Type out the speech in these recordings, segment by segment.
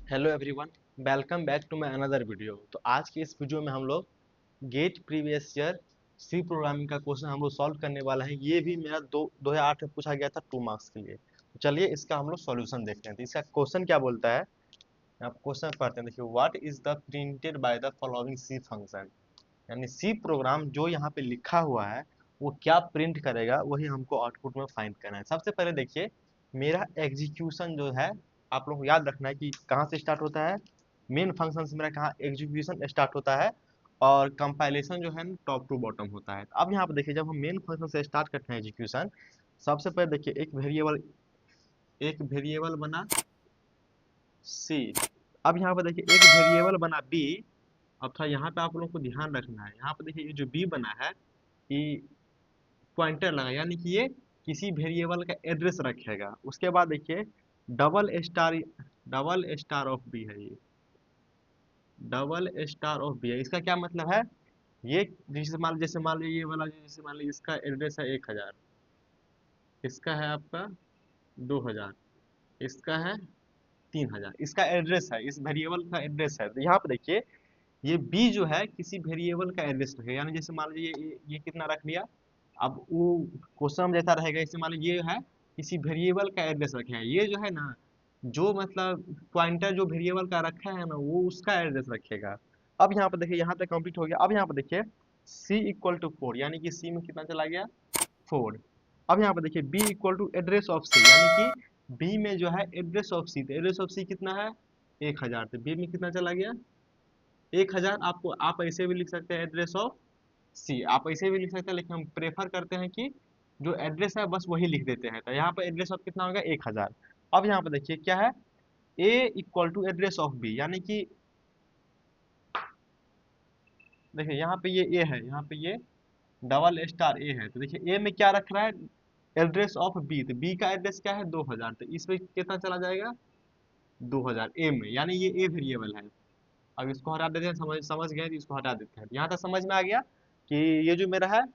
Hello everyone, welcome back to my another video. तो आज की इस वीडियो में हम लोग GATE previous year C programming का क्वेश्चन हम लोग सॉल्व करने वाला है। ये भी मेरा 2008 में पूछा गया था 2 मार्क्स के लिए। तो चलिए इसका हम लोग सॉल्यूशन देखते हैं। तो इसका क्वेश्चन क्या बोलता है, आप क्वेश्चन पढ़ते हैं। देखिए, what is the printed by the following C function, यानी सी प्रोग्राम जो यहाँ पे लिखा हुआ है वो क्या प्रिंट करेगा, वही हमको आउटपुट में फाइंड करना है। सबसे पहले देखिए, मेरा एग्जीक्यूशन जो है, आप लोग को याद रखना है कि कहाँ से स्टार्ट होता है। मेन फंक्शन से मेरा कहाँ एग्जीक्यूशन स्टार्ट होता है और कंपाइलेशन जो है टॉप टू बॉटम होता है। अब यहाँ पे देखिए, जब हम मेन फंक्शन से स्टार्ट करते हैं एग्जीक्यूशन, सबसे पहले देखिए एक वेरिएबल बना सी। अब यहाँ पे देखिए एक वेरिएबल बना बी। अब था यहाँ पे आप लोगों को ध्यान रखना है, यहाँ पे देखिए ये जो बी बना है ये पॉइंटर लगा, यानी कि ये किसी वेरिएबल का एड्रेस रखेगा। उसके बाद देखिए डबल स्टार ऑफ बी है, ये डबल स्टार ऑफ बी है। इसका क्या मतलब है, ये जैसे मान लीजिए ये वाला, जैसे मान लीजिए इसका एड्रेस है 1000, इसका है आपका 2000, इसका है 3000, इसका एड्रेस है, इस वेरिएबल का एड्रेस है। तो यहाँ पे देखिए ये बी जो है किसी वेरिएबल का एड्रेस रखेगा, यानी जैसे मान लीजिए ये कितना रख लिया। अब वो क्वेश्चन जैसा रहेगा, जैसे मान लीजिए ये है किसी वेरिएबल का एड्रेस रखे हैं, ये जो है ना, जो मतलब पॉइंटर जो वेरिएबल का रखा है ना वो उसका एड्रेस रखेगा। अब यहाँ पे देखिए, यहाँ तक कंप्लीट हो गया। अब यहाँ पे देखिए c इक्वल टू 4, यानी कि c में कितना चला गया 4। अब यहाँ पे देखिए b equal to address of c, यानी कि b में जो है एड्रेस ऑफ c, तो एड्रेस ऑफ c कितना है 1000, तो b में कितना चला गया 1000। आपको आप ऐसे भी लिख सकते हैं एड्रेस ऑफ सी, आप ऐसे भी लिख सकते हैं, लेकिन हम प्रेफर करते हैं कि जो एड्रेस है बस वही लिख देते हैं। तो यहाँ पर एड्रेस ऑफ कितना होगा 1000। अब यहाँ पर देखिए क्या है, a equal to address of b, यानी कि देखिए यहाँ पे ये a है, यहाँ पे ये डबल स्टार ए है। तो देखिए ए में क्या रख रहा है एड्रेस ऑफ बी, तो बी का एड्रेस क्या है 2000, तो इसमें कितना चला जाएगा 2000 ए में, यानी ये ए वेरिएबल है। अब इसको हटा देते हैं, समझ समझ गए तो इसको हटा देते हैं। यहाँ तक समझ में आ गया कि ये जो मेरा है,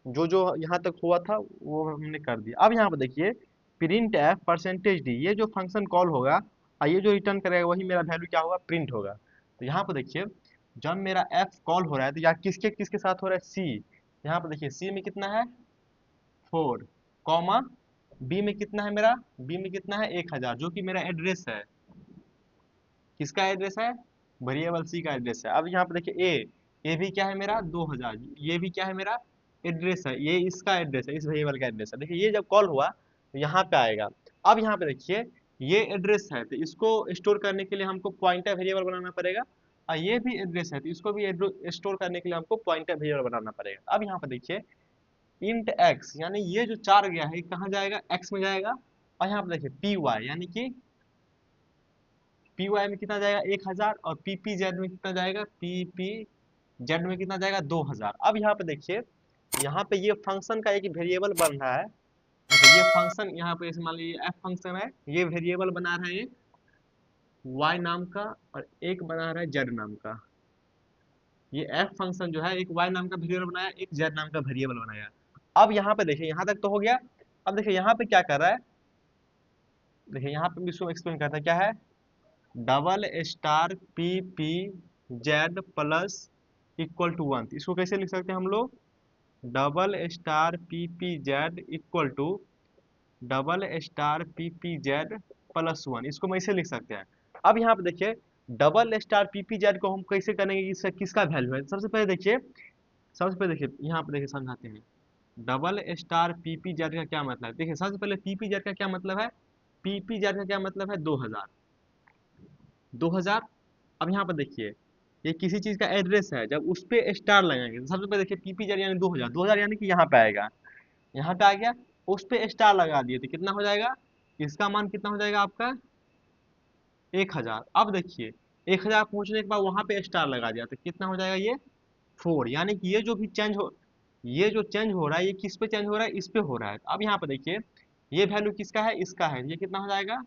जो जो यहाँ तक हुआ था वो हमने कर दिया। अब यहाँ पे देखिए प्रिंट एफ परसेंटेज डी, ये जो फंक्शन कॉल होगा और ये जो रिटर्न करेगा वही मेरा वैल्यू क्या होगा प्रिंट होगा। तो यहाँ पे देखिए जब मेरा एफ कॉल हो रहा है तो यहाँ किसके किसके साथ हो रहा है सी। यहाँ पे देखिए सी में कितना है 4, कॉमा बी में कितना है मेरा, बी में कितना है 1000, जो कि मेरा एड्रेस है। किसका एड्रेस है वेरिएबल सी का एड्रेस है। अब यहाँ पे देखिए ए भी क्या है मेरा 2000, ये भी क्या है मेरा एड्रेस है, ये इसका एड्रेस है, इस वेरिएबल का एड्रेस है। देखिए ये जब कॉल हुआ तो यहाँ पे आएगा। अब यहाँ पे देखिए ये एड्रेस है, तो इसको स्टोर करने के लिए हमको पॉइंटर वेरिएबल बनाना पड़ेगा, और ये भी एड्रेस है तो इसको भी स्टोर करने के लिए हमको पॉइंटर वेरिएबल बनाना पड़ेगा। अब यहाँ पे देखिए इंट एक्स, यानी ये जो 4 गया है ये कहाँ जाएगा एक्स में जाएगा। और यहाँ पे देखिए पी वाई, यानी कि पी वाई में कितना जाएगा 1000, और पी पी जेड में कितना जाएगा पी पी जेड में कितना जाएगा 2000। अब यहाँ पे देखिए यहाँ पे ये फंक्शन का एक वेरिएबल बन रहा है। तो ये फंक्शन यहाँ पे मान लीजिए एफ फंक्शन है, ये वेरिएबल बना रहा है एक वाई नाम का और एक बना रहा है जेड नाम का। ये एफ फंक्शन जो है एक वाई नाम का वेरिएबल बनाया, एक जेड नाम का वेरिएबल बनाया। अब यहाँ पे देखिए यहाँ तक तो हो गया। अब देखिए यहाँ पे क्या कर रहा है, देखिए यहाँ पे भी इसको एक्सप्लेन करता है क्या है, double star P P Z plus equal to 1। इसको कैसे लिख सकते हैं हम लोग, double star P P Z equal to double star P P Z plus 1, इसको हम ऐसे लिख सकते हैं। अब यहाँ पे देखिए double star P P Z को हम कैसे करेंगे, इसका किसका वैल्यू है। सबसे पहले देखिए यहाँ पे देखिए समझाते हैं। Double star P P Z का क्या मतलब है, देखिए सबसे पहले पी पी जेड का क्या मतलब है, पी पी जेड का क्या मतलब है 2000, 2000। अब यहाँ पर देखिए ये किसी चीज का एड्रेस है, जब उस पे स्टार लगाएंगे तो सबसे पहले देखिए पीपी जेड यानी 2000, 2000 यानी कि यहाँ पे आएगा, यहाँ पे आ गया, उस पे स्टार लगा दिए तो कितना हो जाएगा, इसका मान कितना हो जाएगा आपका 1000। अब देखिए 1000 पहुंचने के बाद वहां पे स्टार लगा दिया तो कितना हो जाएगा ये 4, यानी कि ये जो चेंज हो रहा है ये किस पे चेंज हो रहा है, इस पे हो रहा है। अब यहाँ पे देखिए ये वैल्यू किसका है, इसका है, ये कितना हो जाएगा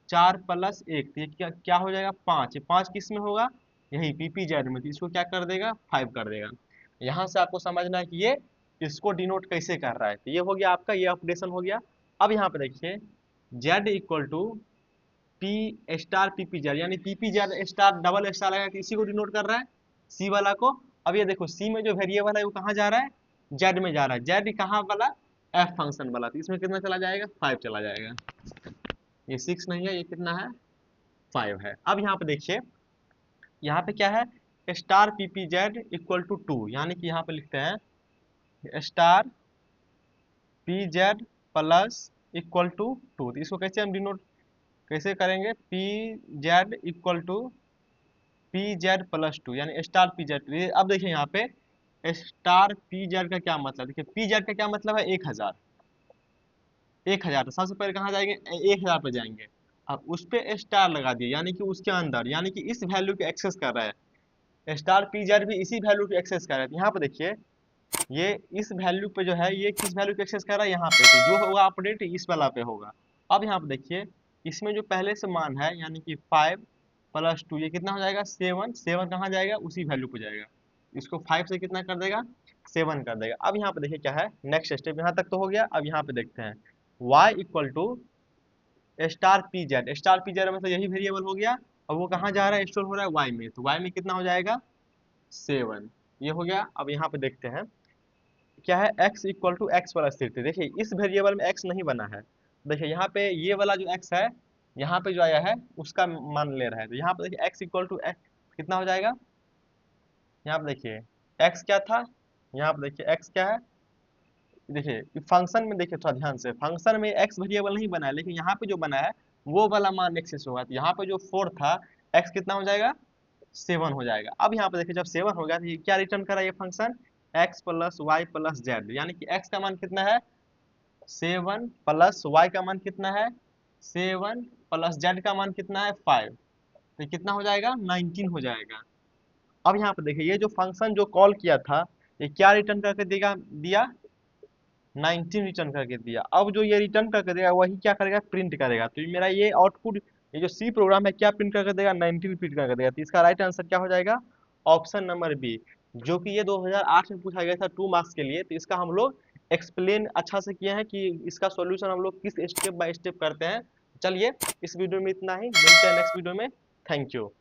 4 प्लस 1, तो ये क्या क्या हो जाएगा 5, 5 किस में होगा यही पीपी जेड में, तो इसको क्या कर देगा 5 कर देगा। यहाँ से आपको समझना है कि ये इसको डिनोट कैसे कर रहा है। तो ये हो गया आपका, ये ऑपरेशन हो गया। अब यहाँ पे देखिए Z equal to P star PPZ, यानी पीपीजेड स्टार डबल स्टार लगा के इसी को डिनोट कर रहा है, सी वाला को। अब ये देखो सी में जो वेरिएबल है वो कहाँ जा रहा है, जेड में जा रहा है, जेड कहाँ वाला, एफ फंक्शन वाला, तो इसमें कितना चला जाएगा, 5 चला जाएगा। ये 6 नहीं है, ये कितना है, 5 है। अब यहाँ पे देखिए, यहाँ पे क्या है, स्टार पीपीजेड इक्वल टू 2, यानी कि यहाँ पे लिखते हैं star P Z plus equal to 2, तो इसको कैसे हम डिनोट कैसे करेंगे, P Z equal to P Z plus 2, यानी स्टार पी जेड। अब देखिए यहाँ पे स्टार पी जेड का क्या मतलब, देखिए पी जेड का क्या मतलब है, 1000, 1000, तो सबसे पहले कहाँ जाएंगे, 1000 पे जाएंगे। अब उस पे स्टार लगा दिए, यानी कि उसके अंदर, यानी कि इस वैल्यू को एक्सेस कर रहा है, स्टार पी जेड भी इसी वैल्यू को एक्सेस कर रहा है। तो यहाँ पे देखिए ये इस वैल्यू पे जो है, ये किस वैल्यू को एक्सेस कर रहा है, यहाँ पे, तो जो होगा अपडेट इस वाला पे होगा। अब यहाँ पे देखिए इसमें जो पहले से मान है, यानी कि 5 प्लस 2, ये कितना हो जाएगा, 7, 7 कहाँ जाएगा, उसी वैल्यू पे जाएगा, इसको 5 से कितना कर देगा, 7 कर देगा। अब यहाँ पे देखिए क्या है, नेक्स्ट स्टेप यहाँ तक तो हो गया। अब यहाँ पे देखते हैं y equal to star P Z, star P Z मतलब यही वेरिएबल हो गया, और वो कहाँ जा रहा है, स्टोर हो रहा है y में, तो y में कितना हो जाएगा, 7, ये हो गया। अब यहाँ पे देखते हैं क्या है, x equal to X plus 3, देखिए इस वेरिएबल में x नहीं बना है, देखिए यहाँ पे ये वाला जो x है, यहाँ पे जो आया है उसका मान ले रहा है, तो यहाँ पे देखिए x इक्वल टू एक्स कितना हो जाएगा, यहाँ पे देखिए x क्या था, यहाँ पे देखिए x क्या है, देखिए फंक्शन में देखिए थोड़ा ध्यान से, फंक्शन में x वेरिएबल नहीं बना है, लेकिन यहाँ पे जो बना है वो वाला मान एक्सेस होगा, तो यहाँ पे जो 4 था, x कितना हो जाएगा, 7 हो जाएगा। अब यहाँ पे देखिए जब 7 हो गया तो ये क्या रिटर्न करा, ये function x plus Y plus Z, यानी कि x का मान कितना है, 7 प्लस y का मान कितना है, 7 प्लस z का मान कितना है, 5, तो ये कितना हो जाएगा, 19 हो जाएगा। अब यहाँ पे देखिए ये जो फंक्शन जो कॉल किया था, ये क्या रिटर्न करके देगा, दिया 19 रिटर्न करके दिया। अब जो ये रिटर्न करके देगा वही क्या करेगा, प्रिंट करेगा, तो ये मेरा ये आउटपुट, ये जो सी प्रोग्राम है क्या प्रिंट करके देगा, 19 प्रिंट करके देगा। तो इसका राइट आंसर क्या हो जाएगा, ऑप्शन नंबर बी, जो कि ये 2008 में पूछा गया था 2 मार्क्स के लिए। तो इसका हम लोग एक्सप्लेन अच्छा से किए हैं कि इसका सॉल्यूशन हम लोग किस स्टेप बाय स्टेप करते हैं। चलिए इस वीडियो में इतना ही, मिलते हैं नेक्स्ट वीडियो में, थैंक यू।